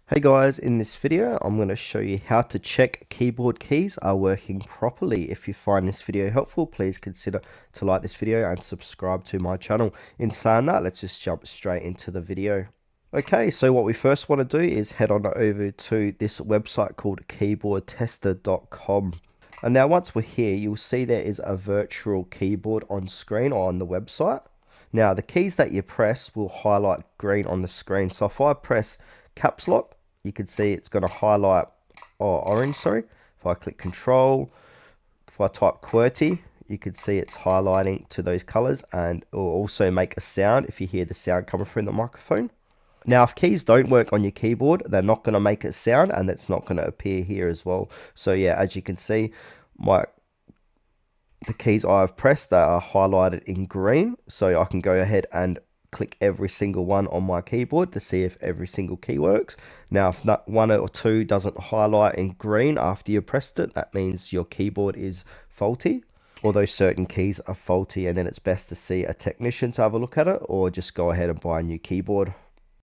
Hey guys, in this video I'm going to show you how to check keyboard keys are working properly. If you find this video helpful, please consider to like this video and subscribe to my channel. In saying that, let's just jump straight into the video. Okay, so what we first want to do is head on over to this website called keyboardtester.com. And now once we're here, you'll see there is a virtual keyboard on screen or on the website. Now the keys that you press will highlight green on the screen. So if I press caps lock, you can see it's going to highlight orange, sorry. If I click control, if I type QWERTY, you can see it's highlighting to those colors, and it will also make a sound if you hear the sound coming through the microphone. Now, if keys don't work on your keyboard, they're not going to make a sound, and it's not going to appear here as well. So yeah, as you can see, the keys I've pressed, they are highlighted in green, so I can go ahead and click every single one on my keyboard to see if every single key works. Now, if one or two doesn't highlight in green after you pressed it, that means your keyboard is faulty. Although certain keys are faulty, and then it's best to see a technician to have a look at it, or just go ahead and buy a new keyboard.